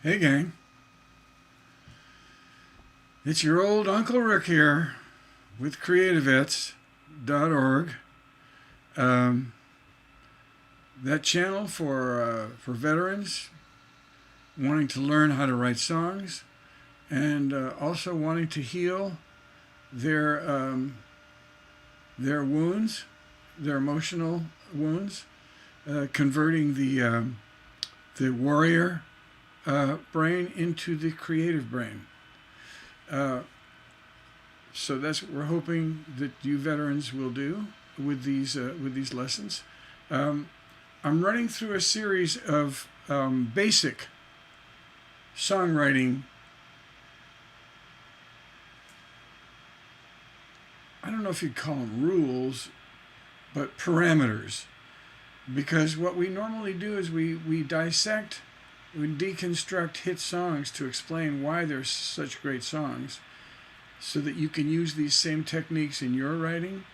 Hey gang, it's your old Uncle Rick here with CreatiVets.org. That channel for veterans wanting to learn how to write songs and also wanting to heal their wounds, their emotional wounds, converting the warrior brain into the creative brain. So that's what we're hoping that you veterans will do with these lessons. I'm running through a series of basic songwriting. I don't know if you'd call them rules, but parameters. Because what we normally do is we dissect, we deconstruct hit songs to explain why they're such great songs so that you can use these same techniques in your writing.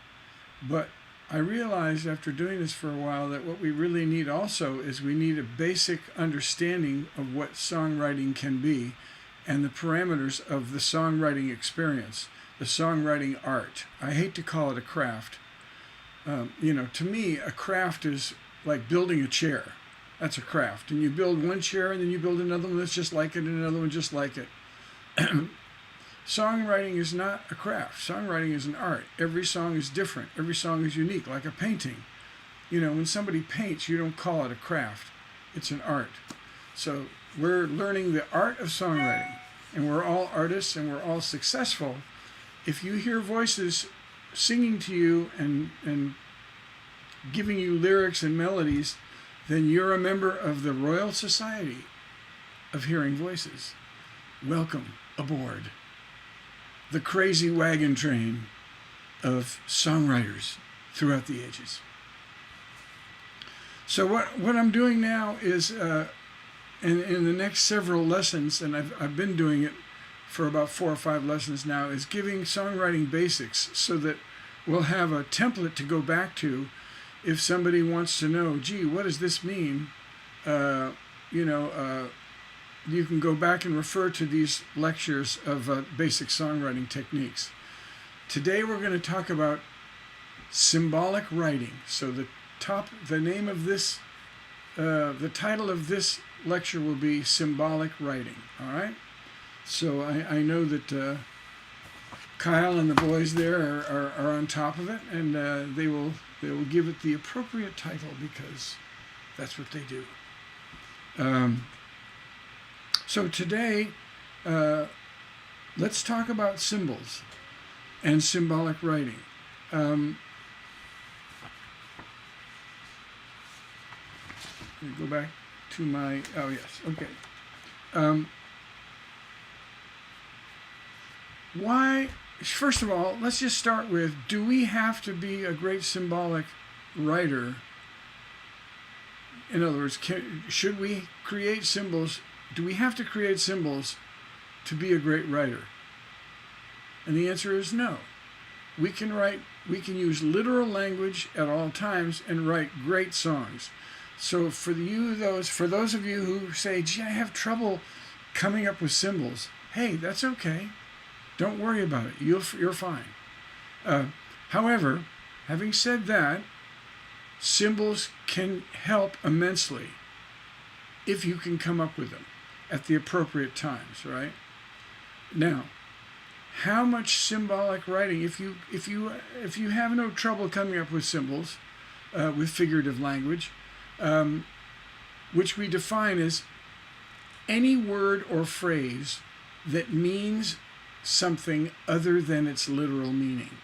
But I realized after doing this for a while that what we really need also is we need a basic understanding of what songwriting can be and the parameters of the songwriting experience, the songwriting art. I hate to call it a craft. To me, a craft is like building a chair. That's a craft. And you build one chair and then you build another one that's just like it and another one just like it. Songwriting is not a craft. Songwriting is an art. Every song is different. Every song is unique, like a painting. When somebody paints, you don't call it a craft. It's an art. So we're learning the art of songwriting. And we're all artists and we're all successful. If you hear voices singing to you and giving you lyrics and melodies, then you're a member of the Royal Society of Hearing Voices. Welcome aboard the crazy wagon train of songwriters throughout the ages. So what I'm doing now is, in the next several lessons, and I've been doing it for about 4 or 5 lessons now, is giving songwriting basics so that we'll have a template to go back to if somebody wants to know, gee, what does this mean? You can go back and refer to these lectures of basic songwriting techniques. Today we're going to talk about symbolic writing. So the name of this, the title of this lecture will be Symbolic Writing. All right. So I know that Kyle and the boys there are on top of it, and they will give it the appropriate title because that's what they do. So today, let's talk about symbols and symbolic writing. Let me go back to my, oh yes, okay. Why, first of all, let's just start with, do we have to be a great symbolic writer? In other words, should we create symbols? Do we have to create symbols to be a great writer? And the answer is no. We can use literal language at all times and write great songs. So for those of you who say, gee, I have trouble coming up with symbols, hey, that's okay. Don't worry about it. You're fine. However, having said that, symbols can help immensely if you can come up with them at the appropriate times, right? Now, how much symbolic writing, if you have no trouble coming up with symbols, with figurative language, which we define as any word or phrase that means something other than its literal meaning.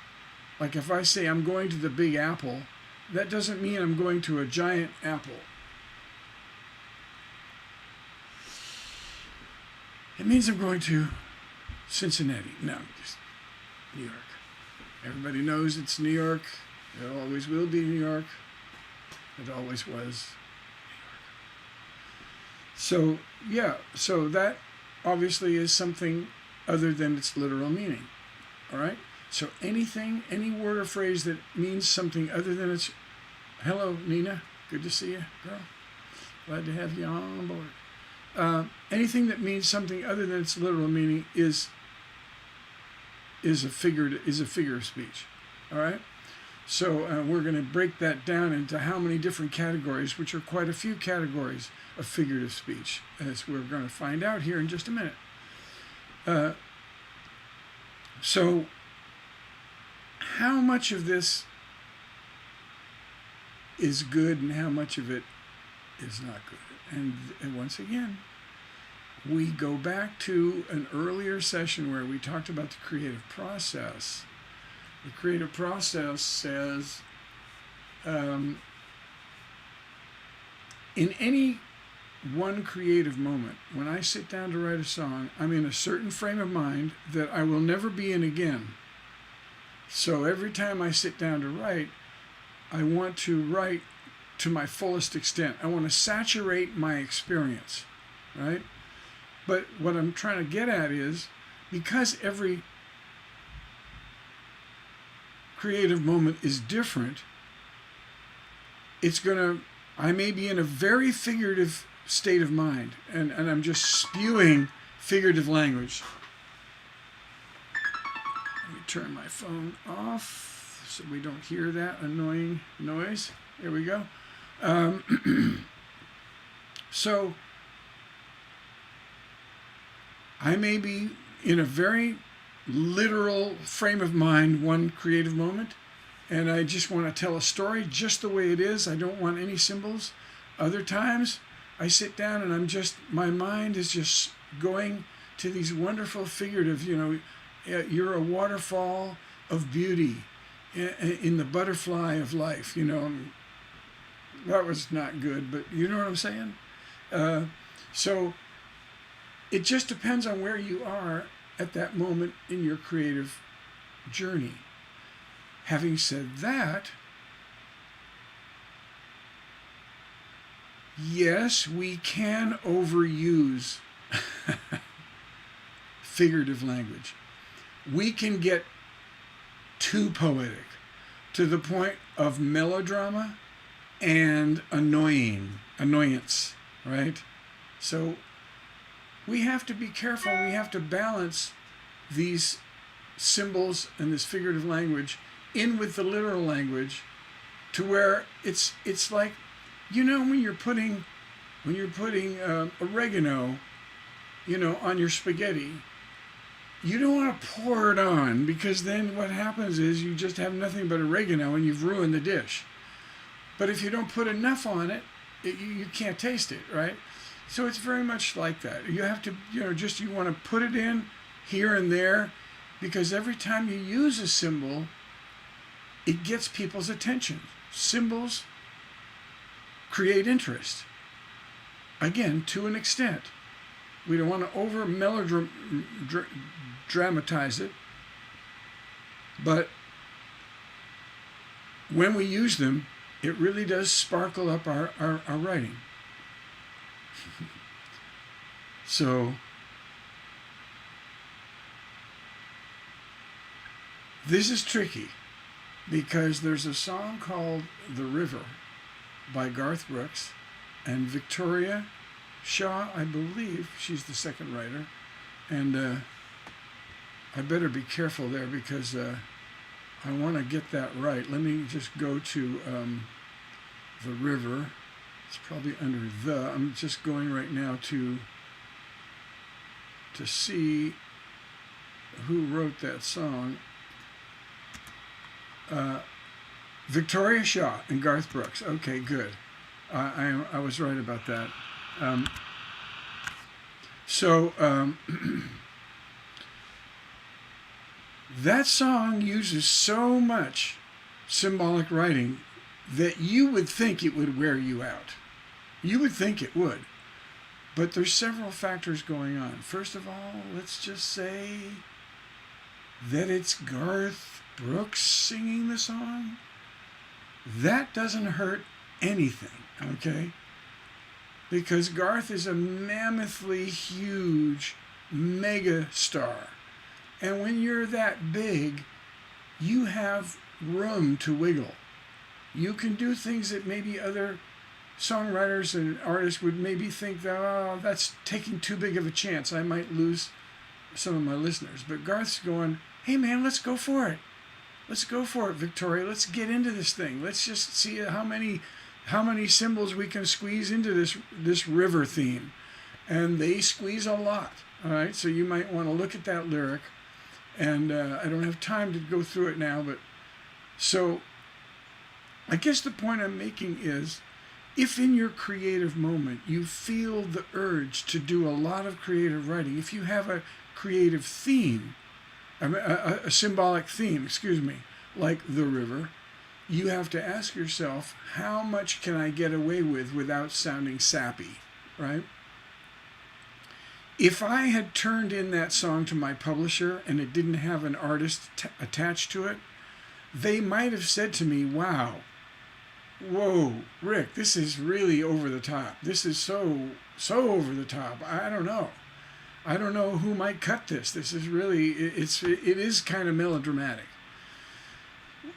Like if I say I'm going to the Big Apple, that doesn't mean I'm going to a giant apple. It means I'm going to Cincinnati. No, just New York. Everybody knows it's New York. It always will be New York. It always was New York. So, yeah, so that obviously is something other than its literal meaning. All right? So anything, any word or phrase that means something other than its... Hello, Nina. Good to see you, girl. Glad to have you on board. anything that means something other than its literal meaning is a figure of speech. All right. So we're going to break that down into how many different categories, which are quite a few categories of figurative speech, as we're going to find out here in just a minute. So how much of this is good and how much of it is not good? And once again, we go back to an earlier session where we talked about the creative process. The creative process says, in any one creative moment, when I sit down to write a song, I'm in a certain frame of mind that I will never be in again. So every time I sit down to write, I want to write to my fullest extent. I want to saturate my experience, right? But what I'm trying to get at is, because every creative moment is different, I may be in a very figurative state of mind, and I'm just spewing figurative language. Let me turn my phone off so we don't hear that annoying noise. There we go. So I may be in a very literal frame of mind one creative moment, and I just want to tell a story just the way it is. I don't want any symbols. Other times I sit down and my mind is just going to these wonderful figurative, you're a waterfall of beauty in the butterfly of life, That was not good, but you know what I'm saying? So it just depends on where you are at that moment in your creative journey. Having said that, yes, we can overuse figurative language. We can get too poetic to the point of melodrama and annoyance, right? So we have to be careful. We have to balance these symbols and this figurative language in with the literal language, to where it's like, when you're putting oregano, on your spaghetti, you don't want to pour it on, because then what happens is you just have nothing but oregano and you've ruined the dish. But if you don't put enough on it, you can't taste it, right? So it's very much like that. You have to, you want to put it in here and there, because every time you use a symbol, it gets people's attention. Symbols create interest. Again, to an extent. We don't want to over dramatize it, but when we use them, it really does sparkle up our writing. So this is tricky, because there's a song called The River by Garth Brooks, and Victoria Shaw, I believe, she's the second writer, and I better be careful there, because I want to get that right. Let me just go to The River. It's probably under the. I'm just going right now to see who wrote that song. Victoria Shaw and Garth Brooks. Okay, good. I was right about that. That song uses so much symbolic writing that you would think it would wear you out. You would think it would. But there's several factors going on. First of all, let's just say that it's Garth Brooks singing the song. That doesn't hurt anything, okay? Because Garth is a mammothly huge mega star. And when you're that big, you have room to wiggle. You can do things that maybe other songwriters and artists would maybe think that, oh, that's taking too big of a chance. I might lose some of my listeners. But Garth's going, hey man, let's go for it. Let's go for it, Victoria. Let's get into this thing. Let's just see how many symbols we can squeeze into this river theme. And they squeeze a lot. All right, so you might want to look at that lyric. And I don't have time to go through it now, but so I guess the point I'm making is, if in your creative moment you feel the urge to do a lot of creative writing, if you have a creative theme, a symbolic theme, like the river, you have to ask yourself, how much can I get away with without sounding sappy, right? If I had turned in that song to my publisher and it didn't have an artist attached to it, they might have said to me, wow, whoa, Rick, this is really over the top. This is so over the top. I don't know. I don't know who might cut this. This is really, it is kind of melodramatic.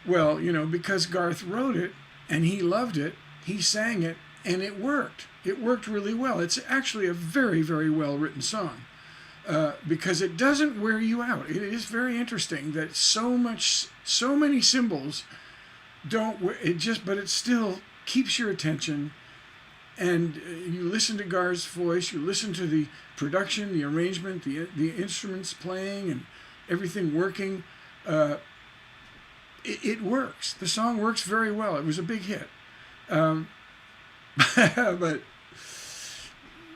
Well, because Garth wrote it and he loved it, he sang it, and it worked. It worked really well. It's actually a very, very well-written song because it doesn't wear you out. It is very interesting that so many symbols don't, but it still keeps your attention. And you listen to Garth's voice, you listen to the production, the arrangement, the instruments playing and everything working. It works. The song works very well. It was a big hit. But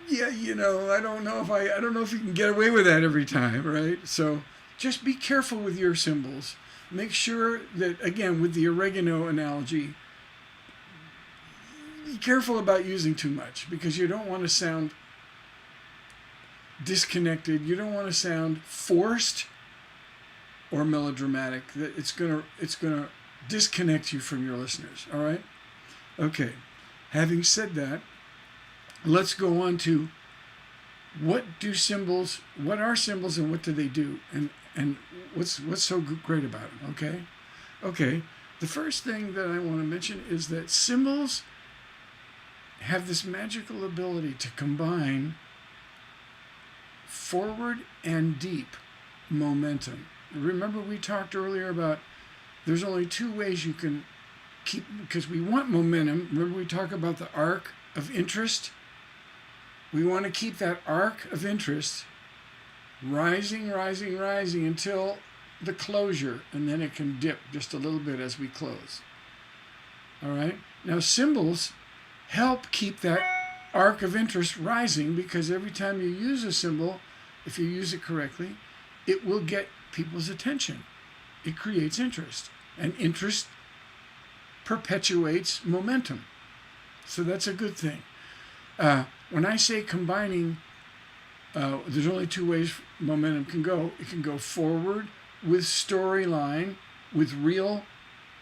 yeah, I don't know if you can get away with that every time, right? So just be careful with your symbols. Make sure that, again, with the oregano analogy, be careful about using too much because you don't want to sound disconnected. You don't want to sound forced or melodramatic. That it's gonna disconnect you from your listeners. All right? Okay. Having said that, let's go on to what are symbols and what do they do, and what's so great about them, okay? The first thing that I want to mention is that symbols have this magical ability to combine forward and deep momentum. Remember we talked earlier about there's only two ways you can keep, because we want momentum. Remember we talk about the arc of interest? We want to keep that arc of interest rising until the closure, and then it can dip just a little bit as we close. All right? Now symbols help keep that arc of interest rising because every time you use a symbol, if you use it correctly, it will get people's attention. It creates interest, and interest perpetuates momentum. So that's a good thing. When I say combining, there's only two ways momentum can go. It can go forward with storyline, with real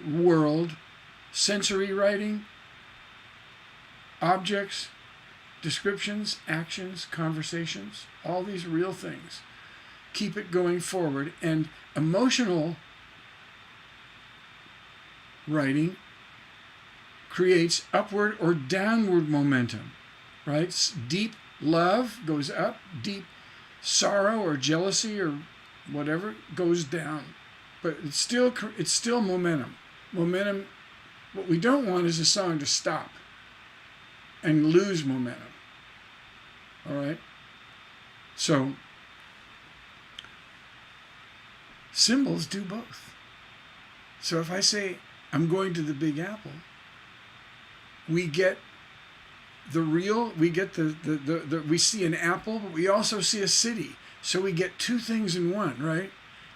world, sensory writing, objects, descriptions, actions, conversations, all these real things. Keep it going forward. And emotional writing creates upward or downward momentum, right? Deep love goes up, deep sorrow or jealousy or whatever goes down. But it's still momentum. Momentum, what we don't want is a song to stop and lose momentum. All right? So, symbols do both. So if I say, I'm going to the Big Apple, we get we see an apple, but we also see a city. So we get two things in one, right?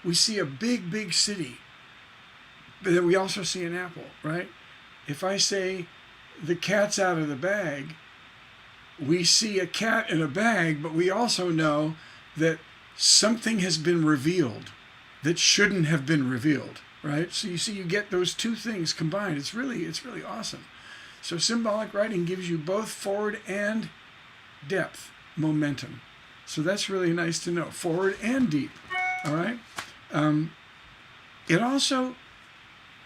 We see a big, big city, but then we also see an apple, right? If I say the cat's out of the bag, we see a cat in a bag, but we also know that something has been revealed that shouldn't have been revealed, right? So you see, you get those two things combined. It's really awesome. So symbolic writing gives you both forward and depth, momentum. So that's really nice to know, forward and deep, all right? It also,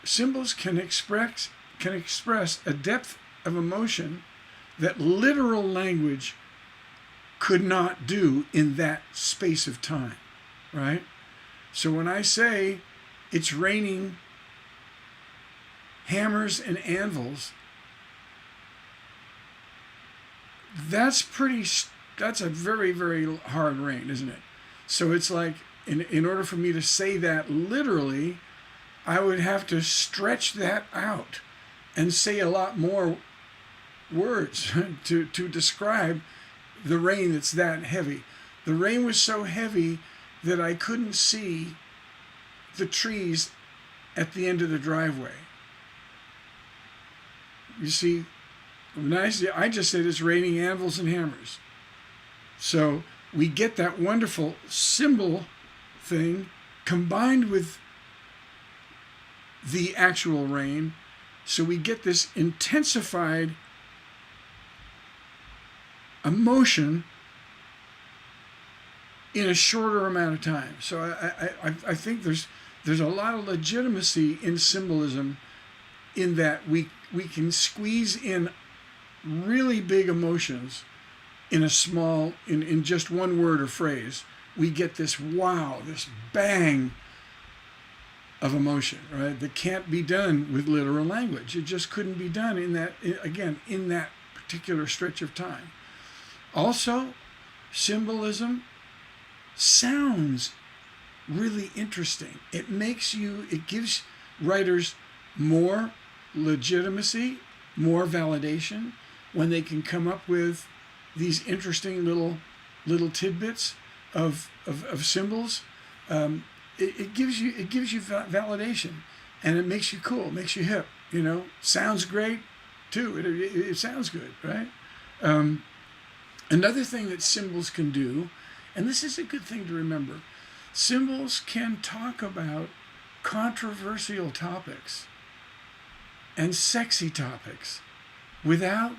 symbols can express a depth of emotion that literal language could not do in that space of time, right? So when I say it's raining hammers and anvils, that's a very, very hard rain, isn't it? So it's like, in order for me to say that literally, I would have to stretch that out and say a lot more words to describe the rain that's that heavy. The rain was so heavy that I couldn't see the trees at the end of the driveway. You see, I just said it's raining anvils and hammers. So we get that wonderful symbol thing combined with the actual rain. So we get this intensified emotion in a shorter amount of time. So I think there's a lot of legitimacy in symbolism, in that we can squeeze in really big emotions in a small, in just one word or phrase. We get this wow, this bang of emotion, right? That can't be done with literal language. It just couldn't be done in that particular stretch of time. Also, symbolism sounds really interesting. It gives writers more legitimacy, more validation when they can come up with these interesting little tidbits of symbols. It gives you validation, and it makes you cool, makes you hip. Sounds great too. It sounds good, right? Another thing that symbols can do, and this is a good thing to remember, symbols can talk about controversial topics and sexy topics without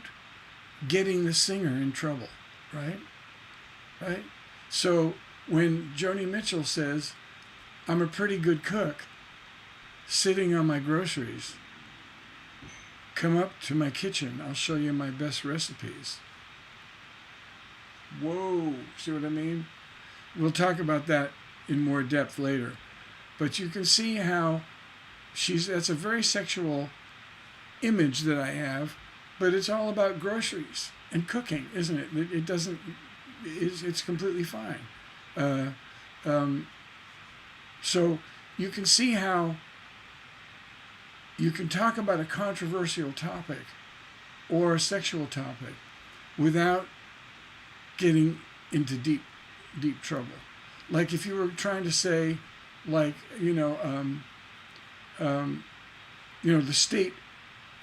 getting the singer in trouble, right? Right? So when Joni Mitchell says, "I'm a pretty good cook, sitting on my groceries. Come up to my kitchen, I'll show you my best recipes." Whoa, see what I mean? We'll talk about that in more depth later. But you can see how that's a very sexual image that I have, but it's all about groceries and cooking, isn't it? It's completely fine. So you can see how you can talk about a controversial topic or a sexual topic without getting into deep trouble. Like if you were trying to say, like, the state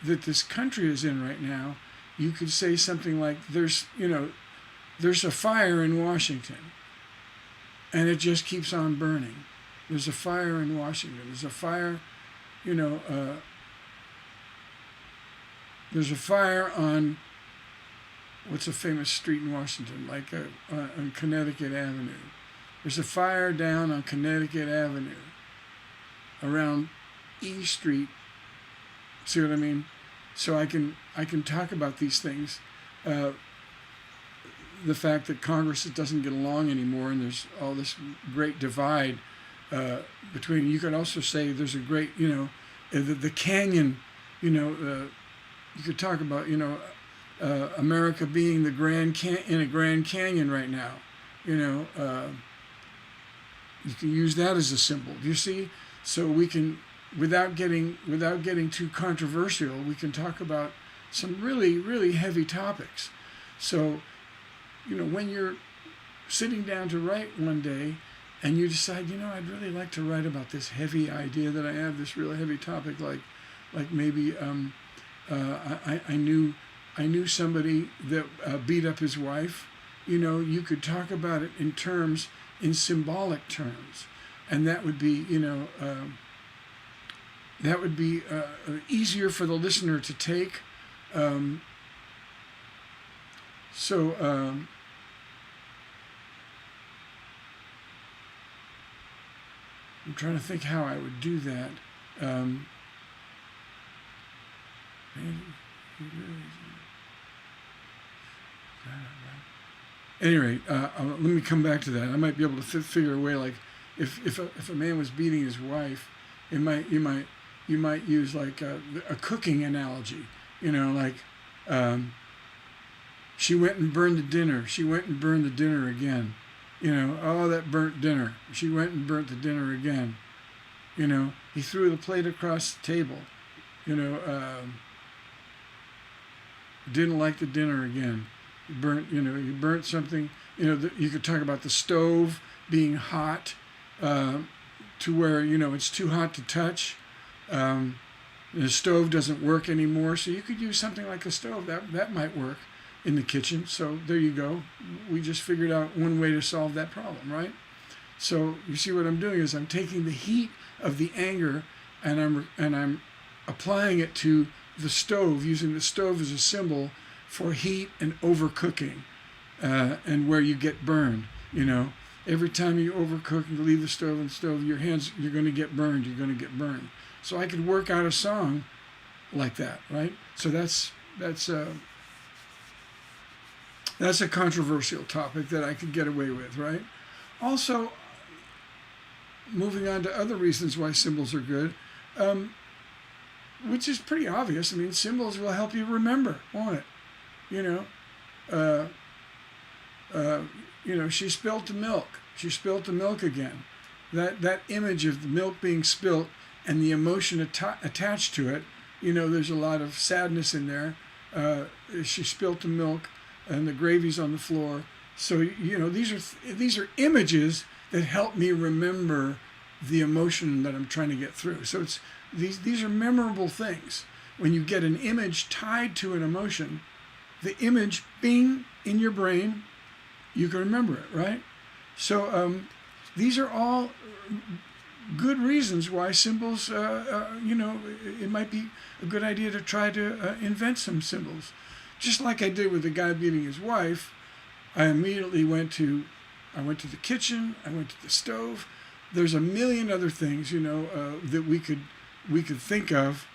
that this country is in right now, you could say something like, there's a fire in Washington, and it just keeps on burning. There's a fire in Washington. There's a fire, there's a fire on, what's a famous street in Washington, like on Connecticut Avenue. There's a fire down on Connecticut Avenue around E Street. See what I mean? So I can talk about these things. The fact that Congress doesn't get along anymore, and there's all this great divide between. You could also say there's a great, the canyon. You could talk about, America being in a Grand Canyon right now. You can use that as a symbol. Do you see? So we can, without getting too controversial, we can talk about some really, really heavy topics. So, when you're sitting down to write one day and you decide, I'd really like to write about this heavy idea that I have, this really heavy topic, like maybe I knew somebody that beat up his wife. You could talk about it in symbolic terms, and that would be, easier for the listener to take. I'm trying to think how I would do that. At any rate, let me come back to that. I might be able to figure a way, like if a man was beating his wife, you might use like a cooking analogy. Like she went and burned the dinner. She went and burned the dinner again. Oh, that burnt dinner. She went and burnt the dinner again. He threw the plate across the table. Didn't like the dinner again. You burnt something. You could talk about the stove being hot to where, it's too hot to touch. The stove doesn't work anymore, so you could use something like a stove. That might work in the kitchen. So there you go. We just figured out one way to solve that problem, right? So you see what I'm doing is I'm taking the heat of the anger and I'm applying it to the stove, using the stove as a symbol for heat and overcooking, and where you get burned. Every time you overcook and leave the stove, your hands, you're going to get burned. You're going to get burned. So I could work out a song like that, right? So that's a controversial topic that I could get away with, right? Also, moving on to other reasons why symbols are good, which is pretty obvious. I mean, symbols will help you remember, won't it? She spilt the milk. She spilt the milk again. That image of the milk being spilt and the emotion attached to it, there's a lot of sadness in there. She spilt the milk and the gravy's on the floor. So, these are images that help me remember the emotion that I'm trying to get through. So these are memorable things. When you get an image tied to an emotion, the image, bing, in your brain, you can remember it, right? So these are all good reasons why symbols, it might be a good idea to try to invent some symbols. Just like I did with the guy beating his wife, I immediately went to the kitchen, I went to the stove. There's a million other things, that we could think of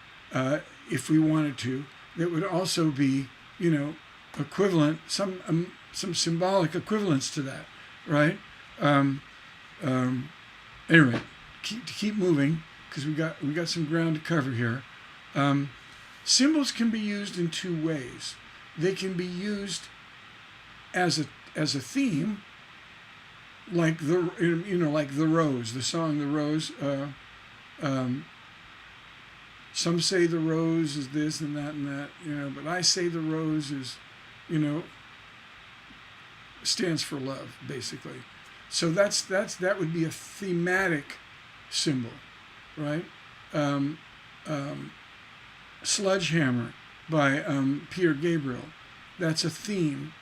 if we wanted to, that would also be, equivalent, some symbolic equivalence to that, right? Anyway, keep moving because we got some ground to cover here. Symbols can be used in two ways. They can be used as a theme, like the rose, the song "The Rose." Some say the rose is this and that, but I say the rose is, stands for love, basically. So that would be a thematic symbol, right? Sledgehammer by Peter Gabriel. That's a theme.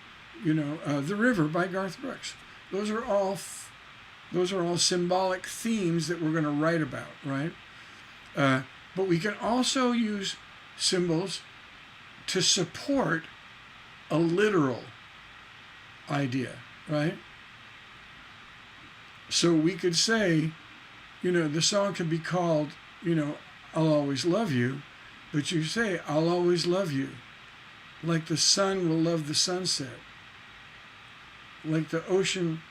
The River by Garth Brooks. Those are all symbolic themes that we're going to write about, right? But we can also use symbols to support a literal idea, right? So we could say, the song could be called, I'll Always Love You, but you say, I'll always love you, like the sun will love the sunset, like the ocean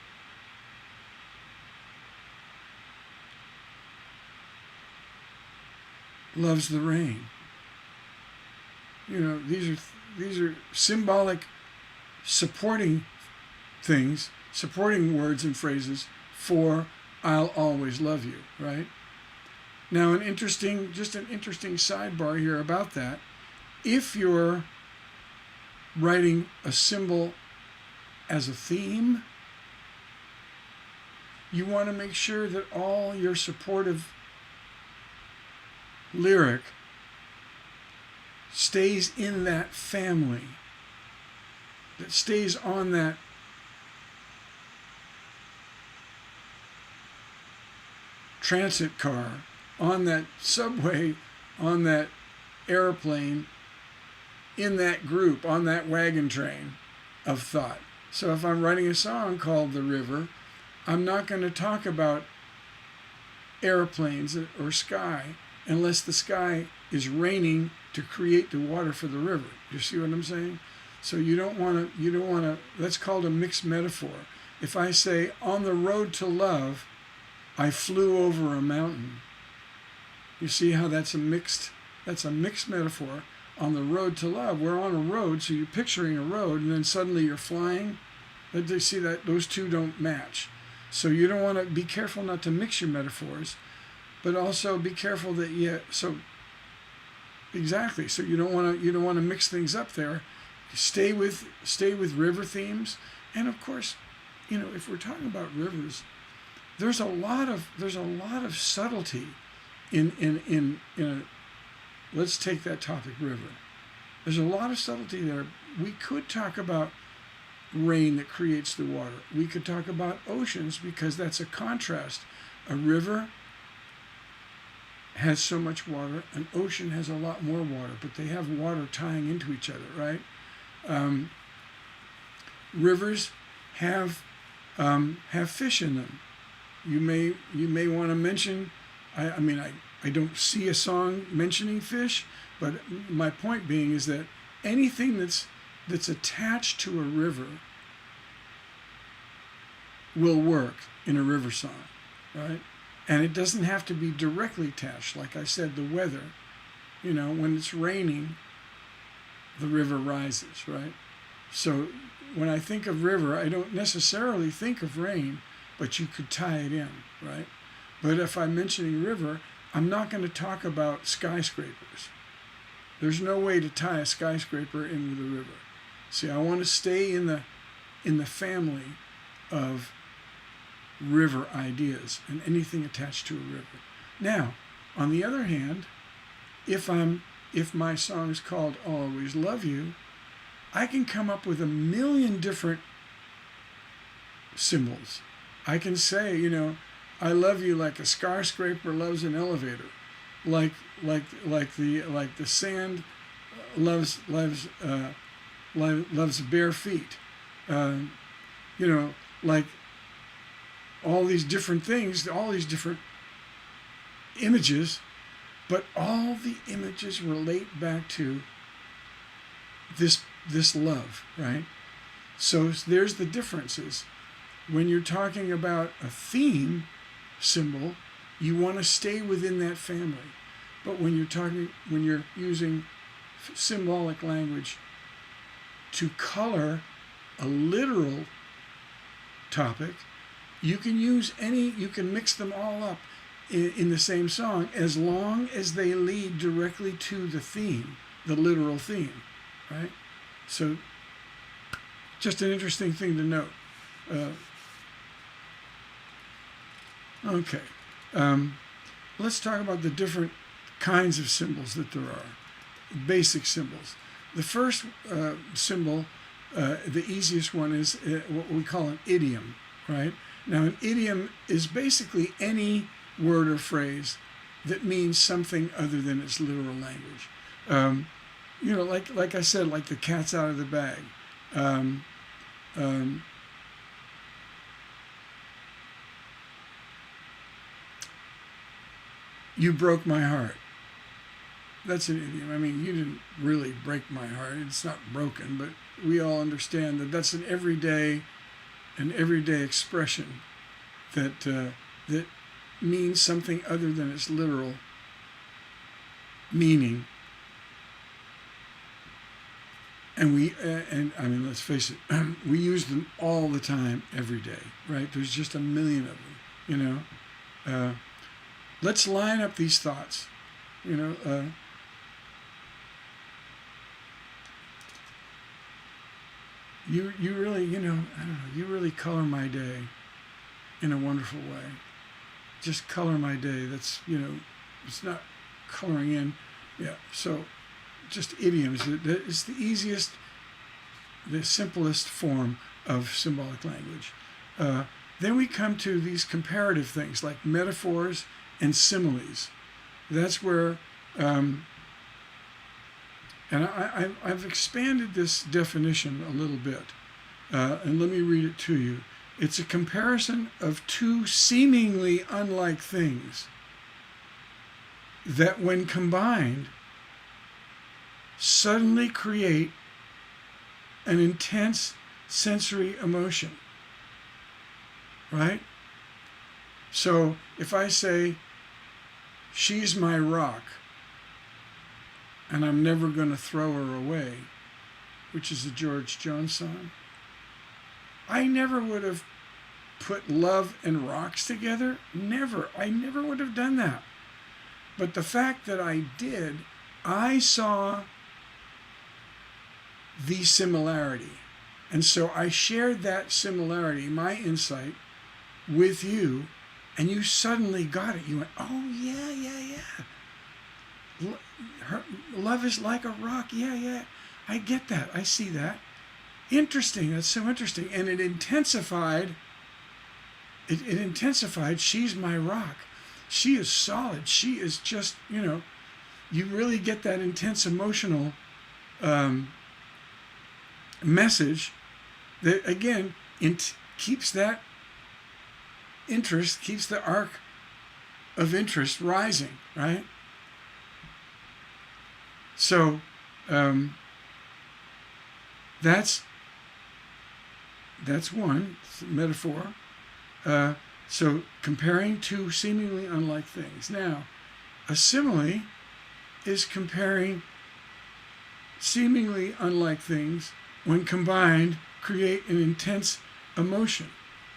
loves the rain. These are symbolic supporting things, supporting words and phrases for I'll always love you, right? Now an interesting sidebar here about that. If you're writing a symbol as a theme, you want to make sure that all your supportive lyric stays in that family, that stays on that transit car, on that subway, on that airplane, in that group, on that wagon train of thought. So if I'm writing a song called The River, I'm not going to talk about airplanes or sky unless the sky is raining to create the water for the river. You see what I'm saying? So you don't want to, that's called a mixed metaphor. If I say, on the road to love, I flew over a mountain. You see how that's a mixed metaphor. On the road to love, we're on a road, so you're picturing a road, and then suddenly you're flying. But you see that those two don't match. So you don't want to, be careful not to mix your metaphors, but also be careful that exactly. So you don't want to mix things up there. Stay with river themes, and of course, if we're talking about rivers, there's a lot of subtlety in a, let's take that topic, river. There's a lot of subtlety there. We could talk about rain that creates the water. We could talk about oceans because that's a contrast. A river has so much water, an ocean has a lot more water, but they have water tying into each other, right? Rivers have fish in them. You may want to mention. I don't see a song mentioning fish, but my point being is that anything that's attached to a river will work in a river song, right? And it doesn't have to be directly attached. Like I said, the weather, when it's raining, the river rises, right? So when I think of river, I don't necessarily think of rain, but you could tie it in, right? But if I'm mentioning river, I'm not going to talk about skyscrapers. There's no way to tie a skyscraper in with a river. See, I want to stay in the family of river ideas and anything attached to a river. Now, on the other hand, if my song is called I'll Always Love You, I can come up with a million different symbols. I can say, I love you like a skyscraper loves an elevator, like the sand loves bare feet, like all these different things, all these different images, but all the images relate back to this love, right? So there's the differences. When you're talking about a theme symbol, you want to stay within that family. But when you're using symbolic language to color a literal topic, you can mix them all up in the same song as long as they lead directly to the theme, the literal theme, right? So just an interesting thing to note. Okay, let's talk about the different kinds of symbols that there are. Basic symbols. The first symbol, the easiest one, is what we call an idiom, right? Now, an idiom is basically any word or phrase that means something other than its literal language. Like I said, like the cat's out of the bag. You broke my heart. That's an idiom. I mean, you didn't really break my heart. It's not broken, but we all understand that that's an everyday expression that means something other than its literal meaning. And let's face it, we use them all the time, every day, right? There's just a million of them, Let's line up these thoughts, You really, I don't know, you really color my day in a wonderful way. Just color my day. That's, it's not coloring in. Yeah, so just idioms. It's the easiest, the simplest form of symbolic language. Then we come to these comparative things like metaphors and similes. That's where, and I've expanded this definition a little bit, and let me read it to you. It's a comparison of two seemingly unlike things that, when combined, suddenly create an intense sensory emotion, right? So if I say, she's my rock, and I'm never going to throw her away, which is a George Jones song, I never would have put love and rocks together. Never. I never would have done that. But the fact that I did, I saw the similarity. And so I shared that similarity, my insight, with you, and you suddenly got it. You went, oh, yeah. Love is like a rock. Yeah. I get that. I see that. Interesting. That's so interesting. And it intensified. It intensified. She's my rock. She is solid. She is just, you really get that intense emotional message that, again, keeps that interest, keeps the arc of interest rising, right? So that's one metaphor. So comparing two seemingly unlike things. Now, a simile is comparing seemingly unlike things when combined create an intense emotion,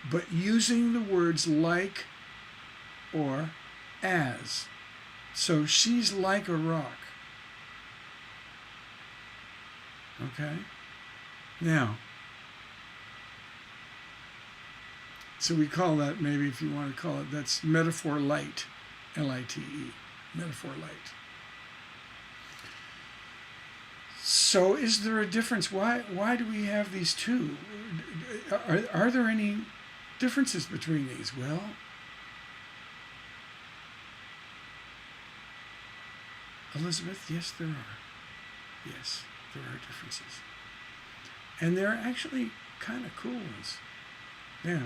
but using the words like or as. So she's like a rock. Okay? Now, so we call that, maybe if you want to call it, that's metaphor light, L-I-T-E, metaphor light. So is there a difference? Why do we have these two? Are there any differences between these? Well, Elizabeth, yes, there are. Yes, there are differences. And they're actually kind of cool ones. Yeah.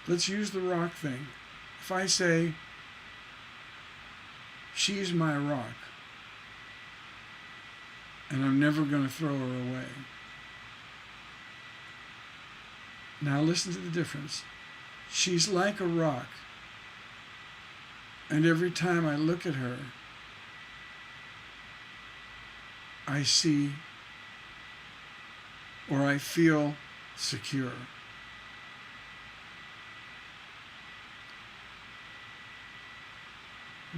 Let's use the rock thing. If I say, she's my rock, and I'm never going to throw her away. Now listen to the difference. She's like a rock, and every time I look at her, I see or I feel secure.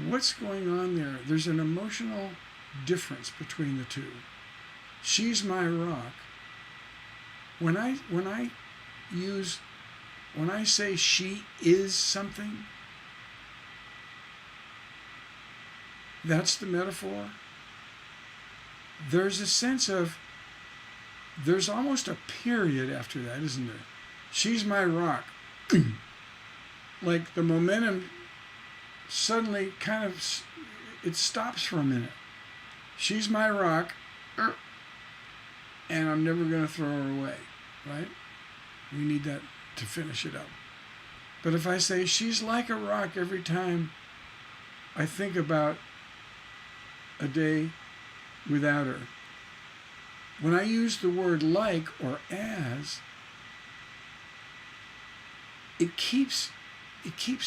What's going on there? There's an emotional difference between the two. She's my rock. When I say she is something, that's the metaphor. There's a sense of, there's almost a period after that, isn't there? She's my rock. Like the momentum suddenly kind of, it stops for a minute. She's my rock, and I'm never going to throw her away, right? We need that to finish it up. But if I say she's like a rock every time I think about a day without her, when I use the word like or as, it keeps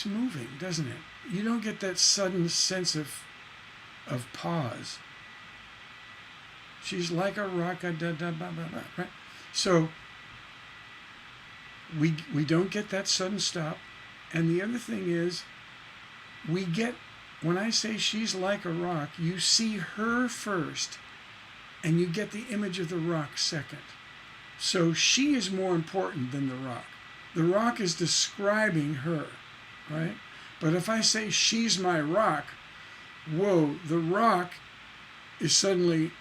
moving, doesn't it? You don't get that sudden sense of pause. She's like a rock, right? So we don't get that sudden stop. And the other thing is, we get, when I say she's like a rock, you see her first, and you get the image of the rock second. So she is more important than the rock. The rock is describing her, right? But if I say she's my rock, whoa, the rock is suddenly,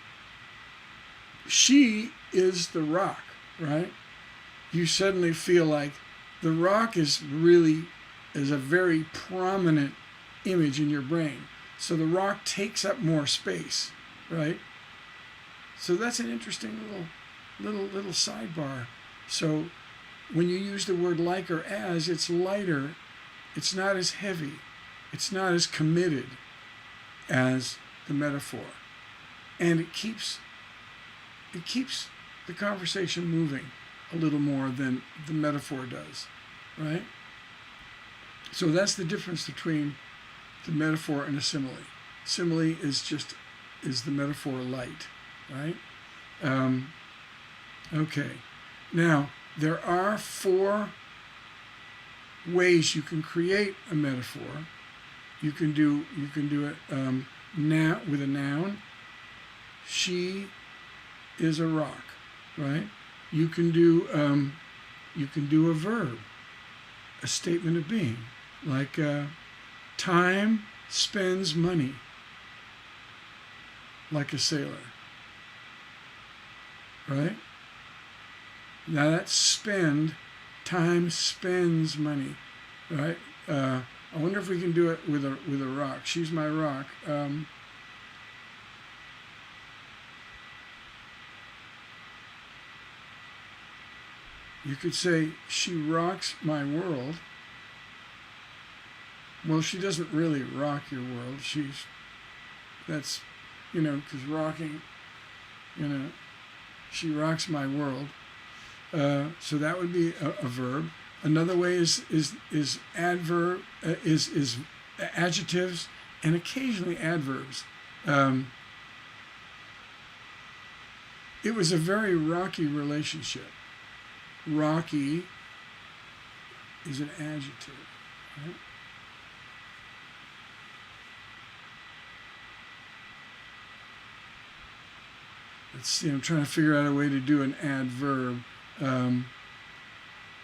she is the rock, right? You suddenly feel like the rock is a very prominent image in your brain. So the rock takes up more space, right? So that's an interesting little sidebar. So when you use the word like or as, it's lighter. It's not as heavy. It's not as committed as the metaphor. And it keeps the conversation moving a little more than the metaphor does, right? So that's the difference between the metaphor and a simile. Simile is the metaphor light, right? Okay. Now, there are 4 ways you can create a metaphor. You can do it now with a noun. She is a rock, right? You can do a verb, a statement of being, like time spends money, like a sailor, right? Now that's spend. Time spends money, right? I wonder if we can do it with a rock. She's my rock. You could say she rocks my world. Well, she doesn't really rock your world. That's, because rocking, she rocks my world. So that would be a verb. Another way is adverb, is adjectives and occasionally adverbs. It was a very rocky relationship. Rocky is an adjective, right? Let's see, I'm trying to figure out a way to do an adverb.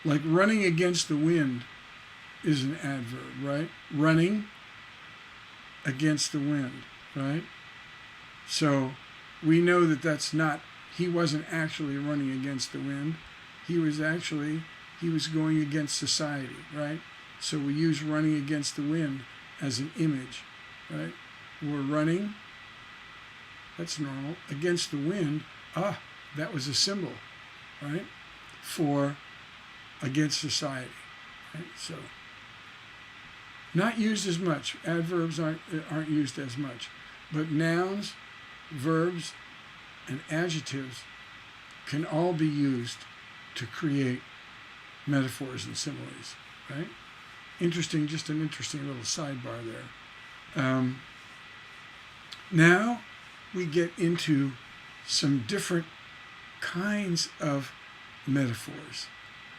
Like running against the wind is an adverb, right? Running against the wind, right? So we know that he wasn't actually running against the wind. He was going against society, right? So we use running against the wind as an image, right? We're running, that's normal, against the wind. That was a symbol, right? For against society, right? So not used as much. Adverbs aren't used as much, but nouns, verbs, and adjectives can all be used to create metaphors and similes, right? Interesting, just an interesting little sidebar there. Now we get into some different kinds of metaphors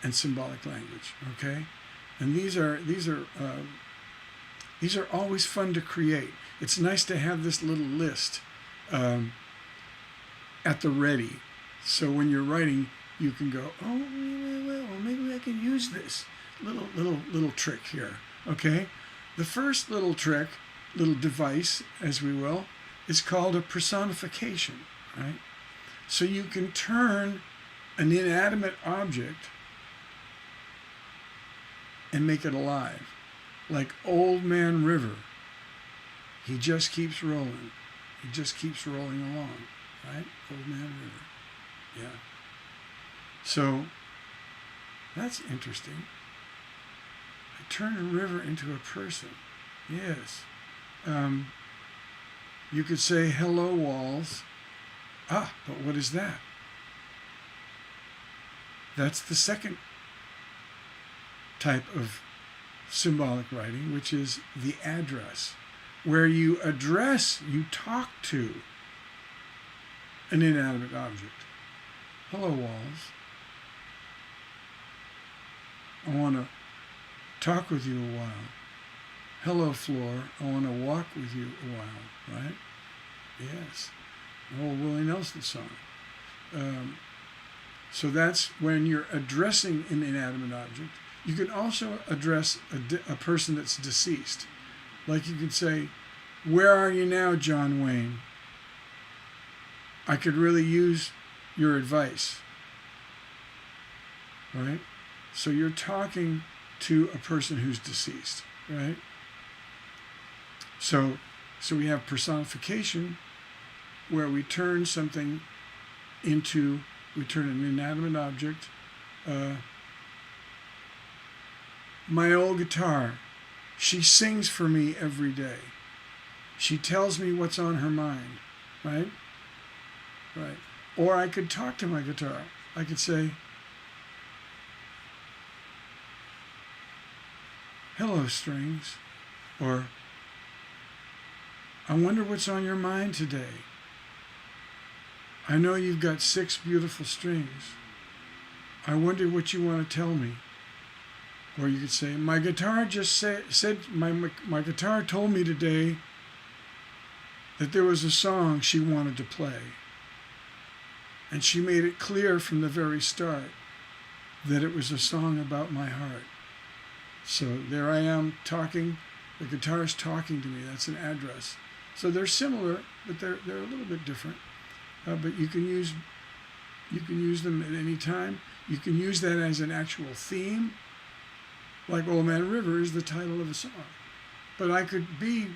and symbolic language, okay? And these are always fun to create. It's nice to have this little list at the ready, so when you're writing, you can go, well, maybe I can use this little trick here, okay? The first little trick, little device, as we will, is called a personification, right? So you can turn an inanimate object and make it alive. Like Old Man River. He just keeps rolling. He just keeps rolling along, right? Old Man River. Yeah. So that's interesting. I turn a river into a person. Yes. You could say, hello, walls. But what is that? That's the second type of symbolic writing, which is the address, where you talk to an inanimate object. Hello, walls. I want to talk with you a while. Hello, floor. I want to walk with you a while, right? Yes. An old Willie Nelson song. So that's when you're addressing an inanimate object. You can also address a person that's deceased. Like you could say, where are you now, John Wayne? I could really use your advice. Right? So you're talking to a person who's deceased, right? So we have personification, where we turn something into, we turn an inanimate object. My old guitar, she sings for me every day. She tells me what's on her mind, right? Right. Or I could talk to my guitar. I could say, hello, strings. Or, I wonder what's on your mind today. I know you've got 6 beautiful strings. I wonder what you want to tell me. Or you could say, my guitar just said my guitar told me today that there was a song she wanted to play. And she made it clear from the very start that it was a song about my heart. So there I am talking, the guitar's talking to me. That's an address. So they're similar, but they're a little bit different. But you can use them at any time. You can use that as an actual theme, like Old Man River is the title of a song. But I could be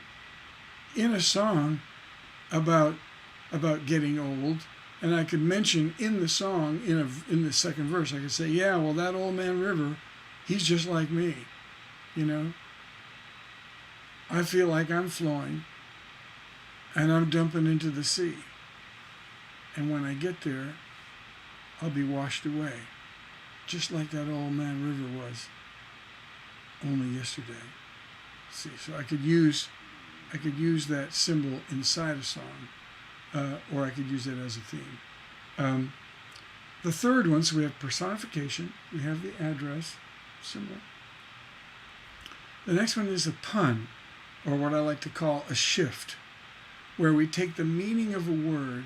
in a song about getting old, and I could mention in the song, in the second verse, I could say, yeah, well, that Old Man River, he's just like me, you know. I feel like I'm flowing, and I'm dumping into the sea. And when I get there, I'll be washed away, just like that Old Man River was only yesterday. See, so I could use that symbol inside a song, or I could use it as a theme. The third one, so we have personification, we have the address symbol. The next one is a pun, or what I like to call a shift, where we take the meaning of a word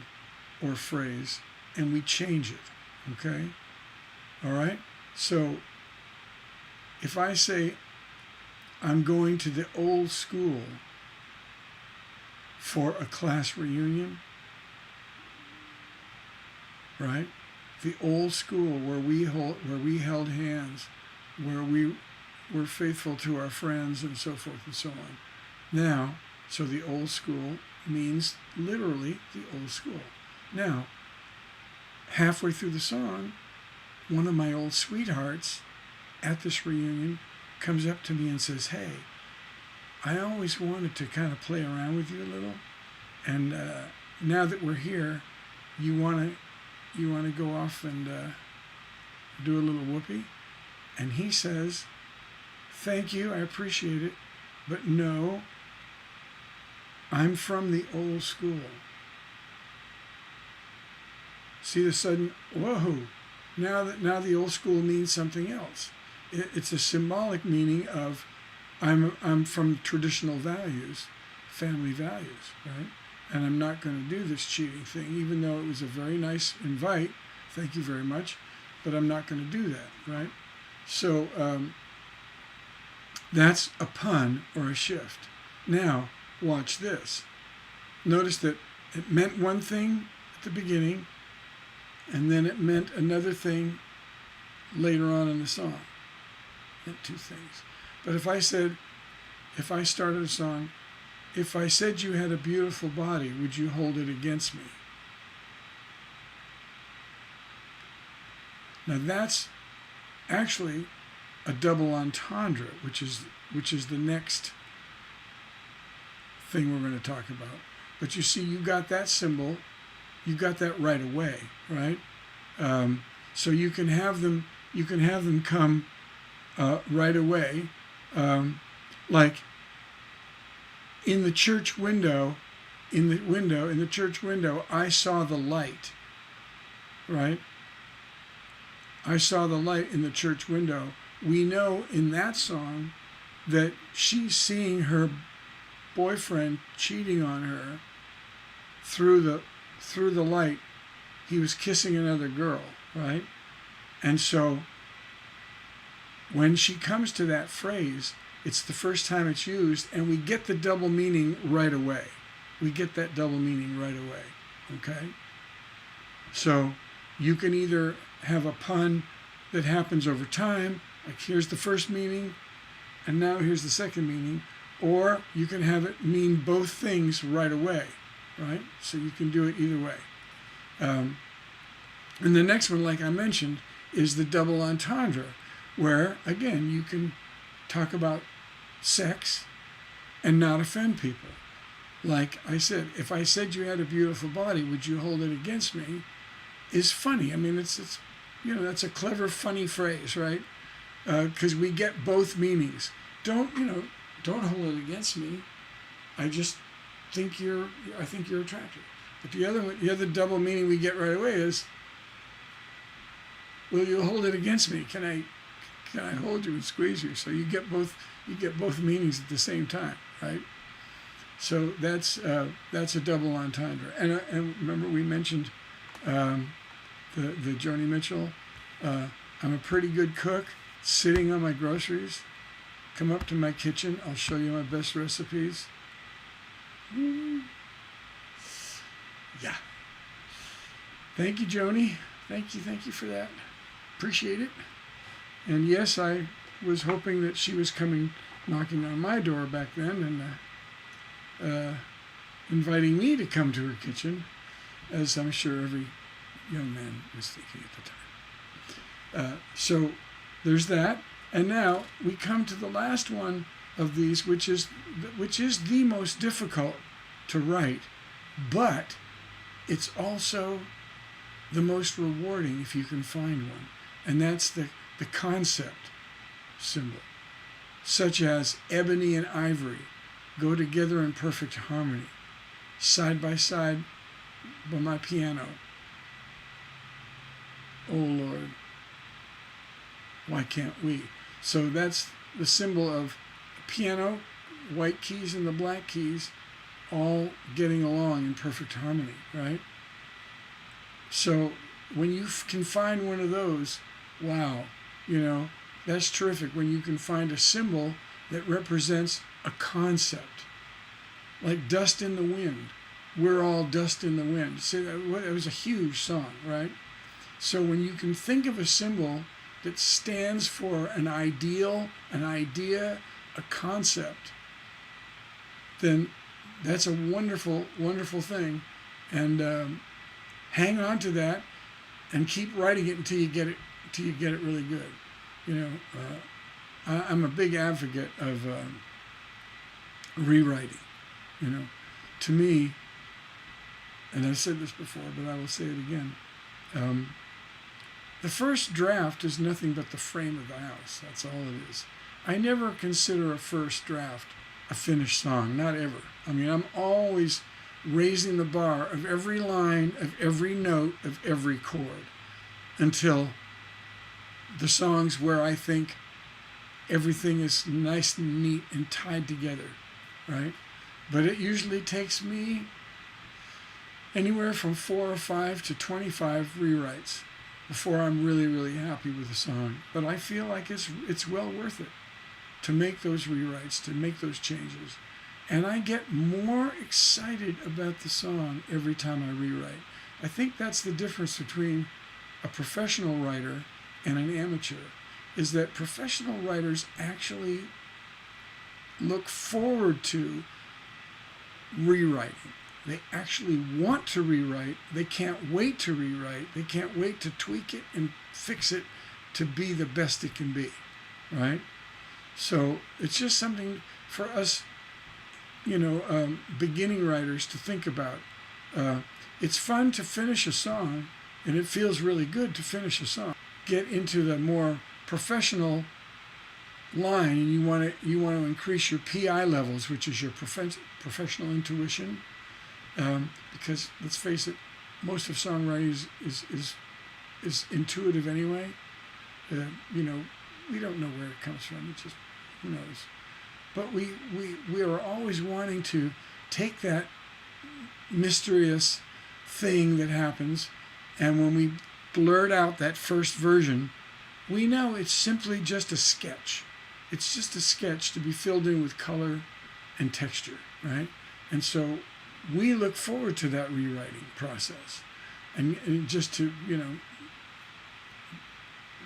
or phrase and we change it, okay? All right? So if I say, I'm going to the old school for a class reunion, right? The old school where we held hands, where we were faithful to our friends and so forth and so on. Now, so the old school means literally the old school. Now, halfway through the song, one of my old sweethearts at this reunion comes up to me and says, hey, I always wanted to kind of play around with you a little, and now that we're here, you want to go off and do a little whoopee? And he says, thank you, I appreciate it, but no, I'm from the old school. See the sudden, whoa, now the old school means something else. It's a symbolic meaning of I'm from traditional values, family values, right? And I'm not going to do this cheating thing, even though it was a very nice invite. Thank you very much, but I'm not going to do that, right? So that's a pun or a shift. Now, watch this. Notice that it meant one thing at the beginning, and then it meant another thing later on in the song. It meant two things. But if I started a song, if I said you had a beautiful body, would you hold it against me? Now that's actually a double entendre, which is the next thing we're going to talk about. But you see, you got that symbol, you got that right away, right? So you can have them come right away, like in the church window, in the church window, I saw the light, right? I saw the light in the church window. We know in that song that she's seeing her boyfriend cheating on her through the light. He was kissing another girl, right? And so when she comes to that phrase, it's the first time it's used, and we get the double meaning right away. We get that double meaning right away, okay? So you can either have a pun that happens over time, like here's the first meaning, and now here's the second meaning, or you can have it mean both things right away, right? So you can do it either way. And the next one, like I mentioned, is the double entendre, where, again, you can talk about sex and not offend people. Like I said, if I said you had a beautiful body, would you hold it against me? is funny. I mean, it's that's a clever, funny phrase, right? Because we get both meanings. Don't hold it against me. I just think I think you're attractive. But the other double meaning we get right away is, will you hold it against me? Can I hold you and squeeze you? So you get both meanings at the same time, right? So that's a double entendre. And remember we mentioned the Joni Mitchell. I'm a pretty good cook, sitting on my groceries. Come up to my kitchen. I'll show you my best recipes. Yeah. Thank you, Joni. Thank you for that. Appreciate it. And yes, I was hoping that she was knocking on my door back then and inviting me to come to her kitchen, as I'm sure every young man was thinking at the time. So there's that. And now we come to the last one of these, which is the most difficult to write, but it's also the most rewarding if you can find one. And that's the concept symbol, such as ebony and ivory go together in perfect harmony, side by side by my piano. Oh Lord, why can't we? So that's the symbol of a piano, white keys and the black keys, all getting along in perfect harmony, right? So when you can find one of those, wow, that's terrific. When you can find a symbol that represents a concept, like dust in the wind. We're all dust in the wind. See, it was a huge song, right? So when you can think of a symbol that stands for an ideal, an idea, a concept, then that's a wonderful, wonderful thing. And hang on to that and keep writing it until you get it really good. I'm a big advocate of rewriting. To me, and I've said this before, but I will say it again. The first draft is nothing but the frame of the house. That's all it is. I never consider a first draft a finished song, not ever. I mean, I'm always raising the bar of every line, of every note, of every chord, until the songs where I think everything is nice and neat and tied together, right? But it usually takes me anywhere from 4 or 5 to 25 rewrites before I'm really, really happy with the song. But I feel like it's well worth it to make those rewrites, to make those changes. And I get more excited about the song every time I rewrite. I think that's the difference between a professional writer and an amateur, is that professional writers actually look forward to rewriting. They actually want to rewrite. They can't wait to rewrite. They can't wait to tweak it and fix it to be the best it can be, right? So it's just something for us, beginning writers to think about. It's fun to finish a song, and it feels really good to finish a song. Get into the more professional line, and you want to increase your PI levels, which is your professional intuition, because let's face it, most of songwriting is intuitive anyway. We don't know where it comes from. It's just, who knows? But we are always wanting to take that mysterious thing that happens, and when we blurt out that first version, we know it's simply just a sketch. It's just a sketch to be filled in with color and texture, right? And so we look forward to that rewriting process, and just to,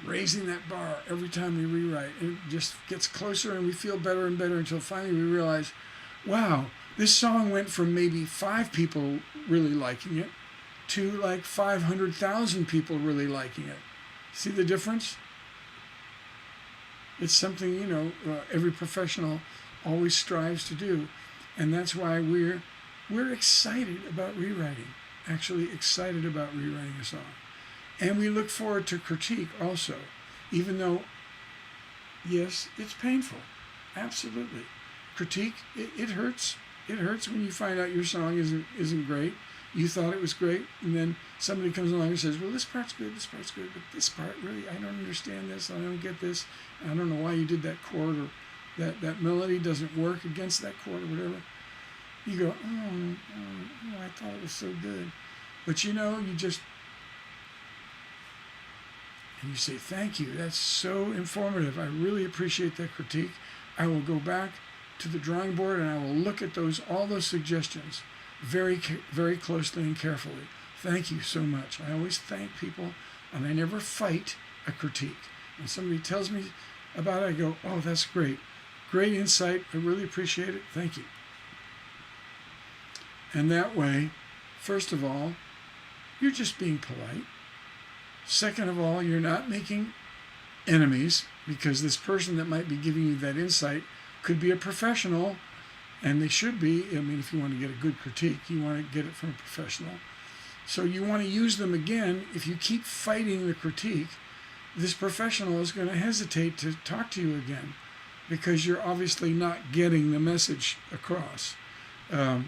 raising that bar every time we rewrite. It just gets closer, and we feel better and better until finally we realize, wow, this song went from maybe 5 people really liking it to like 500,000 people really liking it. See the difference? It's something, every professional always strives to do. And that's why we're excited about rewriting, actually excited about rewriting a song. And we look forward to critique also, even though, yes, it's painful. Absolutely. Critique, it hurts. It hurts when you find out your song isn't great. You thought it was great, and then somebody comes along and says, well, this part's good, but this part, really, I don't understand this, I don't get this, I don't know why you did that chord, or that melody doesn't work against that chord, or whatever. You go, oh, I thought it was so good. But you just, and you say, thank you, that's so informative, I really appreciate that critique. I will go back to the drawing board and I will look at all those suggestions very, very closely and carefully. Thank you so much. I always thank people, and I never fight a critique. When somebody tells me about it, I go, oh, that's great. Great insight. I really appreciate it. Thank you. And that way, first of all, you're just being polite. Second of all, you're not making enemies, because this person that might be giving you that insight could be a professional, and they should be. I mean, if you want to get a good critique, you want to get it from a professional. So you want to use them again. If you keep fighting the critique, this professional is going to hesitate to talk to you again, because you're obviously not getting the message across, the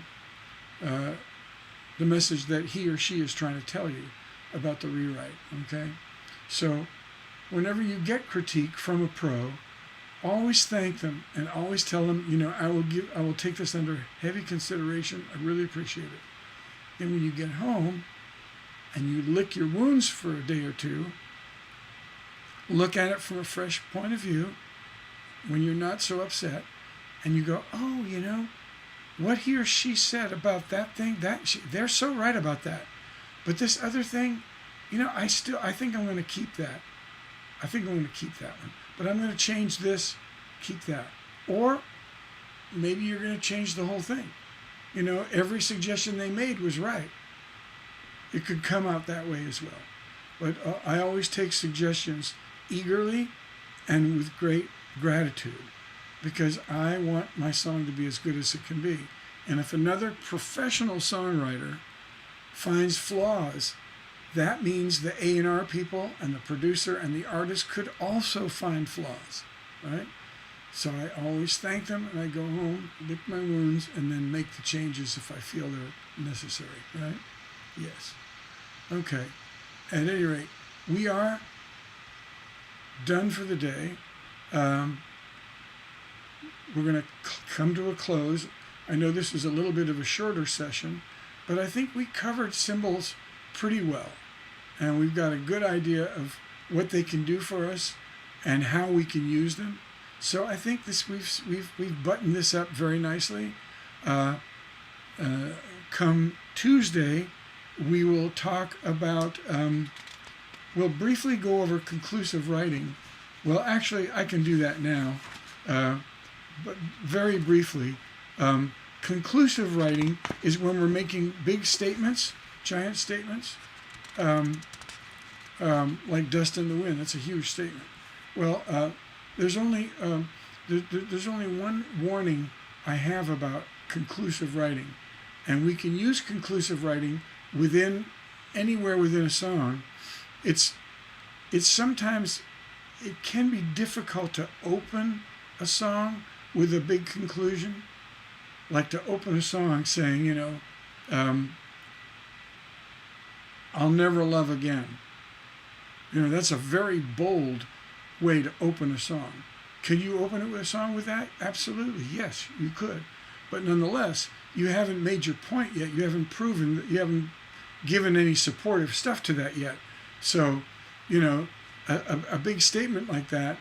message that he or she is trying to tell you about the rewrite, okay? So whenever you get critique from a pro, always thank them and always tell them, I will take this under heavy consideration. I really appreciate it. Then when you get home and you lick your wounds for a day or two, look at it from a fresh point of view when you're not so upset, and you go, oh, what he or she said about that thing, they're so right about that. But this other thing, I think I'm going to keep that. I think I'm going to keep that one. But I'm going to change this, keep that. Or maybe you're going to change the whole thing. Every suggestion they made was right. It could come out that way as well. But I always take suggestions eagerly and with great gratitude, because I want my song to be as good as it can be. And if another professional songwriter finds flaws, that means the A&R people and the producer and the artist could also find flaws, right? So I always thank them, and I go home, lick my wounds, and then make the changes if I feel they're necessary, right? Yes. Okay. At any rate, we are done for the day. We're going to come to a close. I know this is a little bit of a shorter session, but I think we covered symbols pretty well, and we've got a good idea of what they can do for us and how we can use them. So I think we've buttoned this up very nicely. Come Tuesday, we will talk about. We'll briefly go over conclusive writing. Well, actually, I can do that now, but very briefly. Conclusive writing is when we're making big statements, giant statements, like dust in the wind. That's a huge statement. Well, there's only one warning I have about conclusive writing, and we can use conclusive writing anywhere within a song. It's sometimes it can be difficult to open a song with a big conclusion, like to open a song saying, I'll never love again. That's a very bold way to open a song. Could you open it with a song with that? Absolutely, yes, you could. But nonetheless, you haven't made your point yet. You haven't proven that, you haven't given any supportive stuff to that yet. So, a big statement like that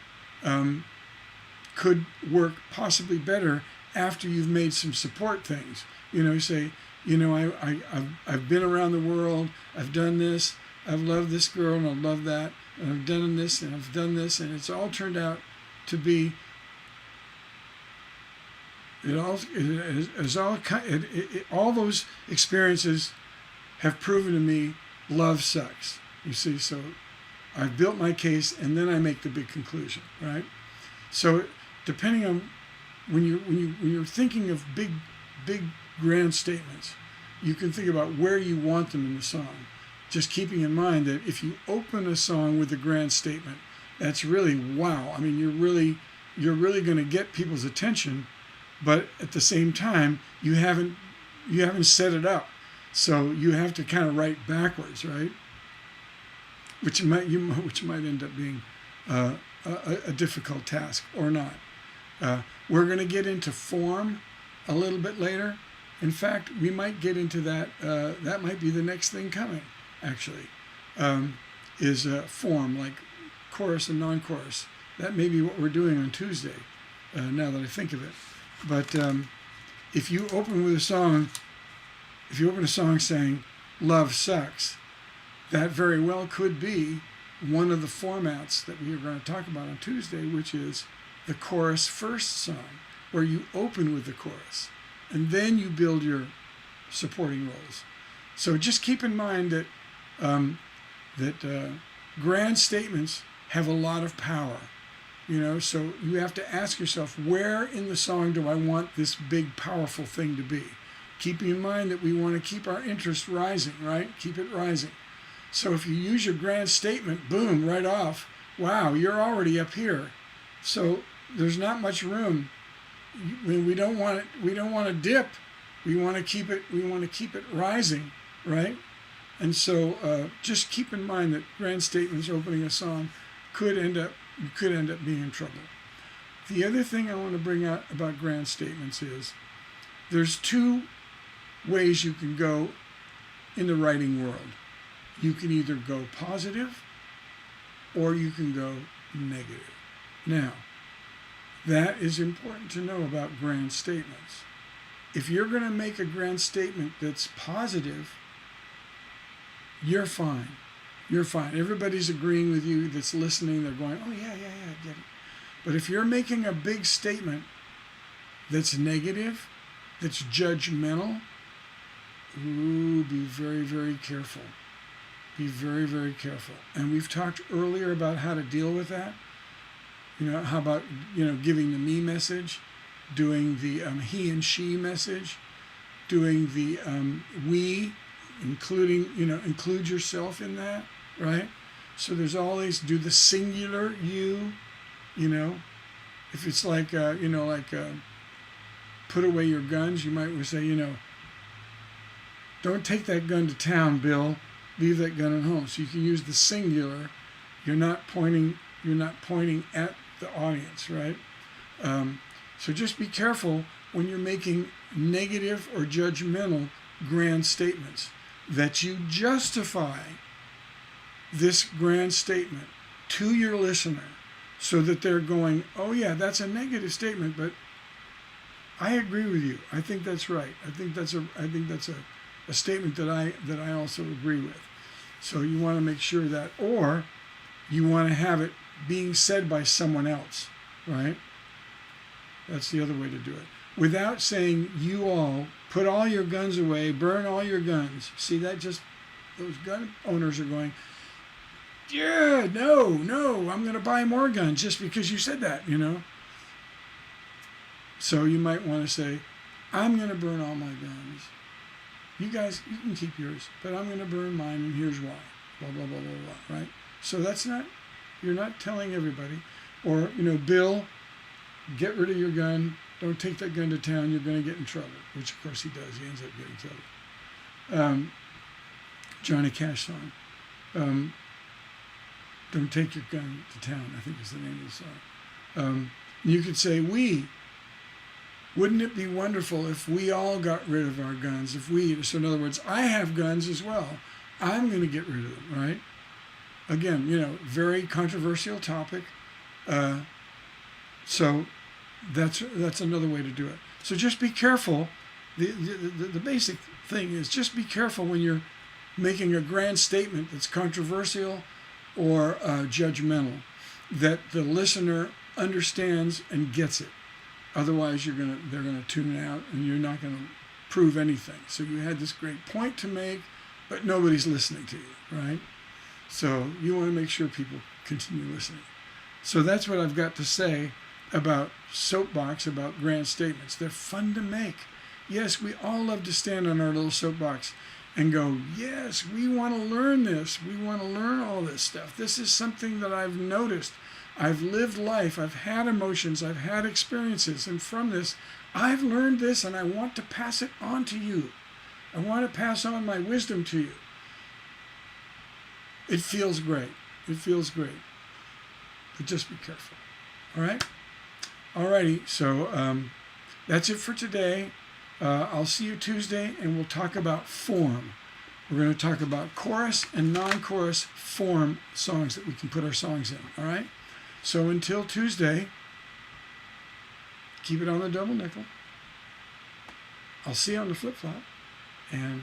could work possibly better after you've made some support things. Say, I've been around the world, I've done this, I've loved this girl and I love that, and I've done this and I've done this, and it's all turned out to be, all those experiences have proven to me love sucks. You see, so I've built my case, and then I make the big conclusion, right? So depending on when you're thinking of big grand statements, you can think about where you want them in the song. just keeping in mind that if you open a song with a grand statement, that's really wow. I mean, you're really going to get people's attention, but at the same time, you haven't set it up, so you have to kind of write backwards, right? Which might end up being a difficult task or not. We're going to get into form a little bit later. In fact, we might get into that. That might be the next thing coming, actually, is form, like chorus and non-chorus. That may be what we're doing on Tuesday, now that I think of it. But if you open with a song, saying, "Love sucks," that very well could be one of the formats that we are going to talk about on Tuesday, which is the chorus first song, where you open with the chorus and then you build your supporting roles. So just keep in mind that grand statements have a lot of power, so you have to ask yourself, where in the song do I want this big, powerful thing to be? Keeping in mind that we want to keep our interest rising, right? Keep it rising. So if you use your grand statement, boom, right off, wow, you're already up here. So there's not much room. We don't want to dip. We want to keep it rising, right? And so just keep in mind that grand statements opening a song could end up being in trouble. The other thing I want to bring out about grand statements is there's two ways you can go in the writing world. You can either go positive or you can go negative. Now, that is important to know about grand statements. If you're going to make a grand statement that's positive, you're fine. You're fine. Everybody's agreeing with you that's listening. They're going, oh, yeah, I get it. But if you're making a big statement that's negative, that's judgmental, be very, very careful. Be very, very careful. And we've talked earlier about how to deal with that. How about, giving the me message, doing the he and she message, doing the we, include yourself in that, right? So there's all these, do the singular you, if it's like, put away your guns, you might say, don't take that gun to town, Bill. Leave that gun at home. So you can use the singular. You're not pointing at the audience, right? So just be careful when you're making negative or judgmental grand statements, that you justify this grand statement to your listener so that they're going, oh yeah, that's a negative statement, but I agree with you. I think that's right. I think that's a statement that I also agree with. So you want to make sure that, or you want to have it being said by someone else, right? That's the other way to do it. Without saying, you all, put all your guns away, burn all your guns. See, those gun owners are going, yeah, no, I'm going to buy more guns just because you said that, So you might want to say, I'm going to burn all my guns. You guys, you can keep yours, but I'm going to burn mine, and here's why. Blah, blah, blah, blah, blah, right? So you're not telling everybody. Or, Bill, get rid of your gun. Don't take that gun to town. You're going to get in trouble, which, of course, he does. He ends up getting killed. Johnny Cash song. Don't take your gun to town, I think is the name of the song. You could say, wouldn't it be wonderful if we all got rid of our guns? So in other words, I have guns as well. I'm going to get rid of them, right? Again, very controversial topic. So that's another way to do it. So just be careful. The basic thing is just be careful when you're making a grand statement that's controversial or judgmental, that the listener understands and gets it. Otherwise, they're going to tune it out, and you're not going to prove anything. So you had this great point to make, but nobody's listening to you, right? So you want to make sure people continue listening. So that's what I've got to say about soapbox, about grand statements. They're fun to make. Yes, we all love to stand on our little soapbox and go, yes, we want to learn this. We want to learn all this stuff. This is something that I've noticed. I've lived life. I've had emotions. I've had experiences. And from this, I've learned this, and I want to pass it on to you. I want to pass on my wisdom to you. It feels great. It feels great. But just be careful. All right? All righty. So that's it for today. I'll see you Tuesday, and we'll talk about form. We're going to talk about chorus and non-chorus form songs that we can put our songs in. All right? So until Tuesday, keep it on the double nickel. I'll see you on the flip-flop. And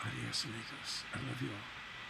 adios, amigos. I love you all.